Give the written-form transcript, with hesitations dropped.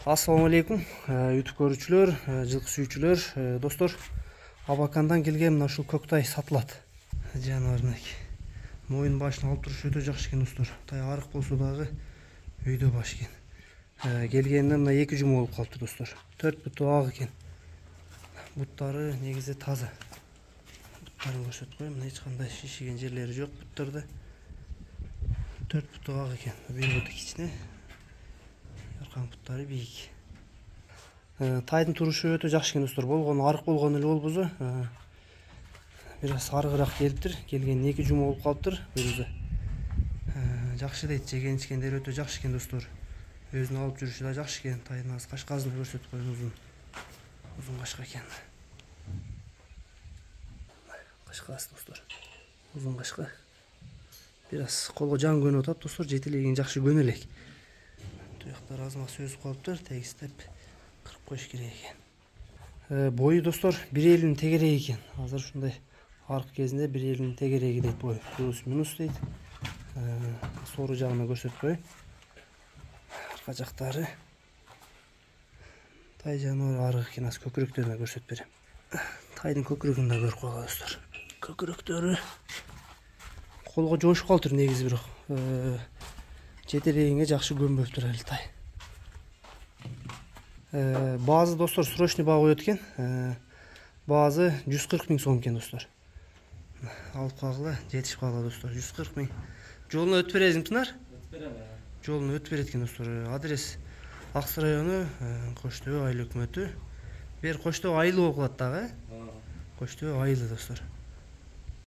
Assalamu алейкум, YouTube көрүүчүлөр, жылкы сүйүүчүлөр, достор. Абакандан келген мына ушул көктай сатылат. Жаныбар мынакей. Моюн башын алып туруш өтө жакшы экен, достор. Тай арык болсо дагы өйдө баш экен. Келгенине мына 2 жума болуп калыптыр, достор. 4 буту ак экен. Буттары негизи таза. Буттарын көрсөтүп коеюн, мына эч кандай шишиген жерлери жок буттарда. 4 буту ак экен. Бир буту кичине. Аркан буттары бийик. Тайдын турушу өтө жакшы экен, достор. Болгону арык болгону эле болбосо, бир аз арыгыраак келиптир. Келгенине 2 жума болуп калыптыр. Өзү жакшы дейт, жеген ичкендери өтө жакшы экен, достор. Өзүн алып жүрүшү да жакшы экен. Тайдын аз кашказын көрсөтүп коеюн, узун кашка экен. Кашкасы, достор. Узун кашка. Бир аз колго жан көнүп атат, достор. Жетелеген жакшы көнө элек. Туяктар азмак сөзүп калыптыр, тегистеп кырып коюш керек экен. Бою, достор, 1,50 тегереги экен. Азыр ушундай арык кезинде 1,50 тегереги дейт бою. Плюс-минус дейт. Сору жагына көрсөтүп коеюн. Арка жактары. Тай жаныбар арык экен, аз көкүрөктөрүн көрсөтүп берем. Тайдын көкүрөгүн да көрүп койгула, достор. Көкүрөктөрү колго жошуп калыптыр негизи, бирок жетелегенге жакшы көнбөптүр эле тай. Баазы, достор, срочный баа коет экен. Баазы 140 000 сом экен, достор. Алып калгыла, жетишип калгыла, достор. 140 000. Жолуна өтүп бересиң, Пынар? Өтүп берем. Жолуна өтүп берет экен, достор. Адрес Аксы району, Коштөбө айыл өкмөтү. Бер Коштөбө айылы болуп калат дагы. Коштөбө айылы, достор.